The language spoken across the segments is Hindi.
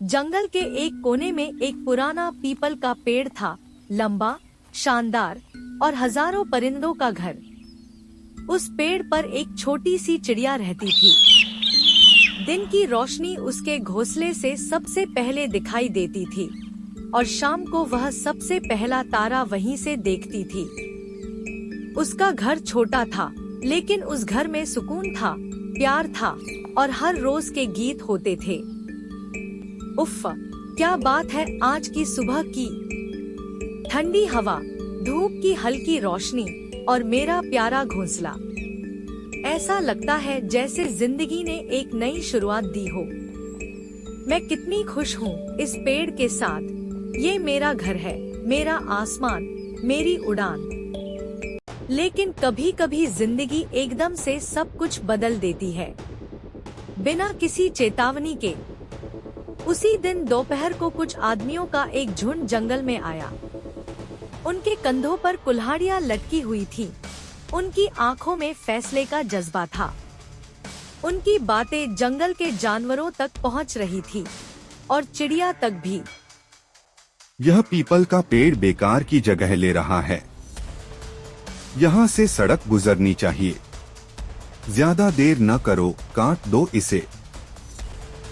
जंगल के एक कोने में एक पुराना पीपल का पेड़ था, लंबा, शानदार और हजारों परिंदों का घर। उस पेड़ पर एक छोटी सी चिड़िया रहती थी। दिन की रोशनी उसके घोंसले से सबसे पहले दिखाई देती थी और शाम को वह सबसे पहला तारा वहीं से देखती थी। उसका घर छोटा था, लेकिन उस घर में सुकून था, प्यार था और हर रोज के गीत होते थे। उफ़, क्या बात है आज की सुबह की! ठंडी हवा, धूप की हल्की रोशनी और मेरा प्यारा घोंसला। ऐसा लगता है जैसे जिंदगी ने एक नई शुरुआत दी हो। मैं कितनी खुश हूँ इस पेड़ के साथ। ये मेरा घर है, मेरा आसमान, मेरी उड़ान। लेकिन कभी कभी जिंदगी एकदम से सब कुछ बदल देती है, बिना किसी चेतावनी के। उसी दिन दोपहर को कुछ आदमियों का एक झुंड जंगल में आया। उनके कंधों पर कुल्हाड़ियां लटकी हुई थीं। उनकी आंखों में फैसले का जज्बा था। उनकी बातें जंगल के जानवरों तक पहुंच रही थी और चिड़िया तक भी। यह पीपल का पेड़ बेकार की जगह ले रहा है। यहाँ से सड़क गुजरनी चाहिए। ज्यादा देर न करो, काट दो इसे।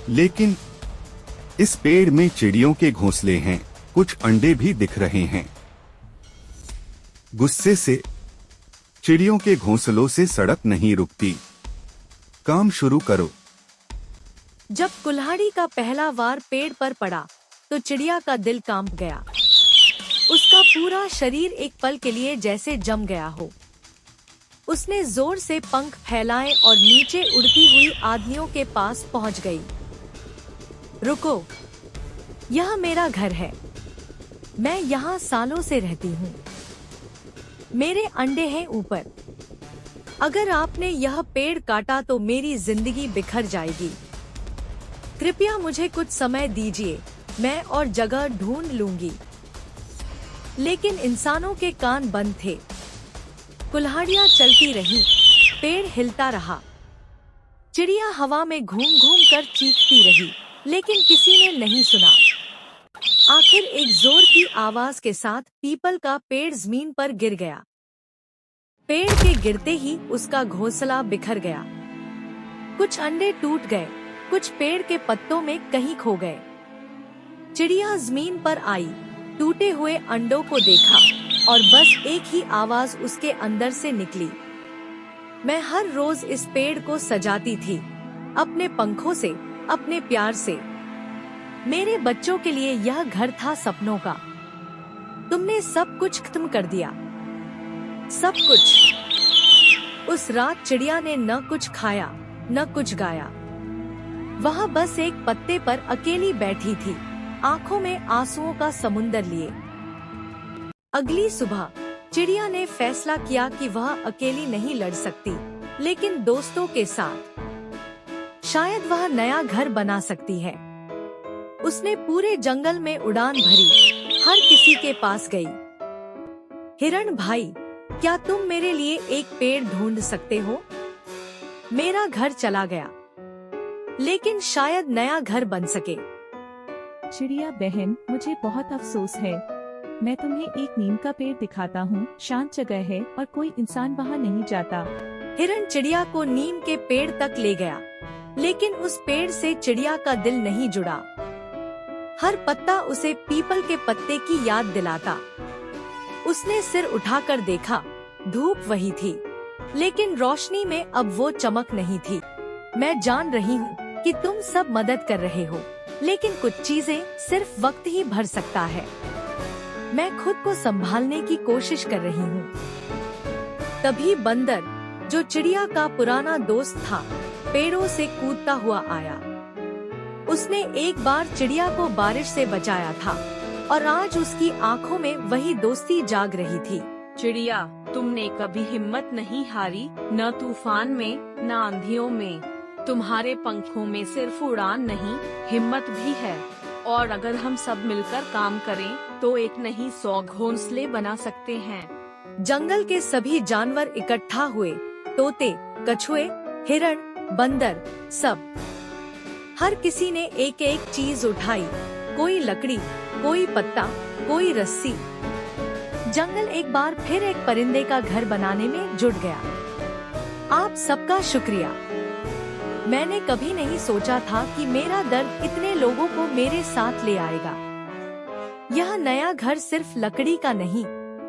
लेकिन इस पेड़ में चिड़ियों के घोंसले हैं, कुछ अंडे भी दिख रहे हैं। गुस्से से चिड़ियों के घोंसलों से सड़क नहीं रुकती। काम शुरू करो। जब कुल्हाड़ी का पहला वार पेड़ पर पड़ा तो चिड़िया का दिल कांप गया। उसका पूरा शरीर एक पल के लिए जैसे जम गया हो। उसने जोर से पंख फैलाए और नीचे उड़ती हुई आदमियों के पास पहुंच गई। रुको, यह मेरा घर है। मैं यहाँ सालों से रहती हूँ। मेरे अंडे हैं ऊपर। अगर आपने यह पेड़ काटा तो मेरी जिंदगी बिखर जाएगी। कृपया मुझे कुछ समय दीजिए, मैं और जगह ढूंढ लूंगी। लेकिन इंसानों के कान बंद थे। कुल्हाड़ियां चलती रहीं, पेड़ हिलता रहा। चिड़िया हवा में घूम घूम कर चीखती रही, लेकिन किसी ने नहीं सुना। आखिर एक जोर की आवाज के साथ पीपल का पेड़ जमीन पर गिर गया। पेड़ के गिरते ही उसका घोंसला बिखर गया। कुछ अंडे टूट गए, कुछ पेड़ के पत्तों में कहीं खो गए। चिड़िया जमीन पर आई, टूटे हुए अंडों को देखा और बस एक ही आवाज उसके अंदर से निकली। मैं हर रोज इस पेड़ को सजाती थी, अपने पंखों से, अपने प्यार से। मेरे बच्चों के लिए यह घर था सपनों का। तुमने सब कुछ खत्म कर दिया, सब कुछ। उस रात चिड़िया ने न कुछ खाया, न कुछ गाया। वह बस एक पत्ते पर अकेली बैठी थी, आंखों में आंसुओं का समुंदर लिए। अगली सुबह चिड़िया ने फैसला किया कि वह अकेली नहीं लड़ सकती, लेकिन दोस्तों के साथ। शायद वह नया घर बना सकती है। उसने पूरे जंगल में उड़ान भरी, हर किसी के पास गई। हिरण भाई, क्या तुम मेरे लिए एक पेड़ ढूंढ सकते हो? मेरा घर चला गया, लेकिन शायद नया घर बन सके। चिड़िया बहन, मुझे बहुत अफसोस है। मैं तुम्हें एक नीम का पेड़ दिखाता हूँ। शांत जगह है और कोई इंसान वहाँ नहीं जाता। हिरण चिड़िया को नीम के पेड़ तक ले गया, लेकिन उस पेड़ से चिड़िया का दिल नहीं जुड़ा। हर पत्ता उसे पीपल के पत्ते की याद दिलाता। उसने सिर उठाकर देखा, धूप वही थी, लेकिन रोशनी में अब वो चमक नहीं थी। मैं जान रही हूँ कि तुम सब मदद कर रहे हो, लेकिन कुछ चीजें सिर्फ वक्त ही भर सकता है। मैं खुद को संभालने की कोशिश कर रही हूँ। तभी बंदर, जो चिड़िया का पुराना दोस्त था, पेड़ों से कूदता हुआ आया। उसने एक बार चिड़िया को बारिश से बचाया था और आज उसकी आंखों में वही दोस्ती जाग रही थी। चिड़िया, तुमने कभी हिम्मत नहीं हारी, न तूफान में, न आंधियों में। तुम्हारे पंखों में सिर्फ उड़ान नहीं, हिम्मत भी है। और अगर हम सब मिलकर काम करें तो एक नहीं 100 घोंसले बना सकते हैं। जंगल के सभी जानवर इकट्ठा हुए, तोते, कछुए, हिरण, बंदर, सब। हर किसी ने एक एक चीज उठाई, कोई लकड़ी, कोई पत्ता, कोई रस्सी। जंगल एक बार फिर एक परिंदे का घर बनाने में जुट गया। आप सबका शुक्रिया। मैंने कभी नहीं सोचा था कि मेरा दर्द इतने लोगों को मेरे साथ ले आएगा। यह नया घर सिर्फ लकड़ी का नहीं,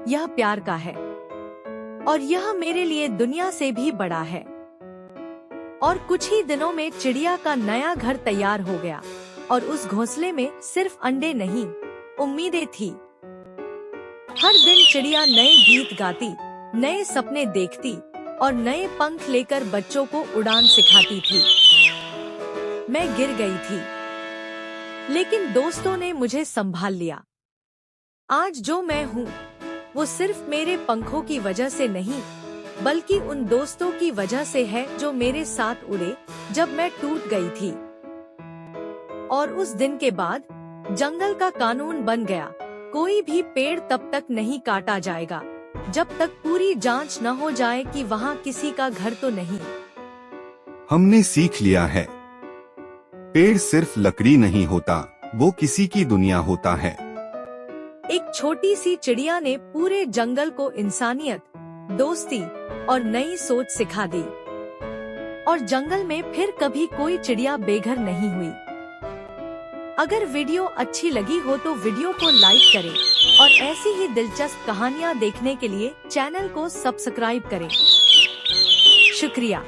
यह प्यार का है, और यह मेरे लिए दुनिया से भी बड़ा है। और कुछ ही दिनों में चिड़िया का नया घर तैयार हो गया, और उस घोंसले में सिर्फ अंडे नहीं, उम्मीदें थी। हर दिन चिड़िया नए गीत गाती, नए सपने देखती और नए पंख लेकर बच्चों को उड़ान सिखाती थी। मैं गिर गई थी, लेकिन दोस्तों ने मुझे संभाल लिया। आज जो मैं हूँ, वो सिर्फ मेरे पंखों की वजह से नहीं, बल्कि उन दोस्तों की वजह से है जो मेरे साथ उड़े जब मैं टूट गई थी। और उस दिन के बाद जंगल का कानून बन गया, कोई भी पेड़ तब तक नहीं काटा जाएगा जब तक पूरी जांच न हो जाए कि वहाँ किसी का घर तो नहीं। हमने सीख लिया है, पेड़ सिर्फ लकड़ी नहीं होता, वो किसी की दुनिया होता है। एक छोटी सी चिड़िया ने पूरे जंगल को इंसानियत, दोस्ती और नई सोच सिखा दी, और जंगल में फिर कभी कोई चिड़िया बेघर नहीं हुई। अगर वीडियो अच्छी लगी हो तो वीडियो को लाइक करें और ऐसी ही दिलचस्प कहानियाँ देखने के लिए चैनल को सब्सक्राइब करें। शुक्रिया।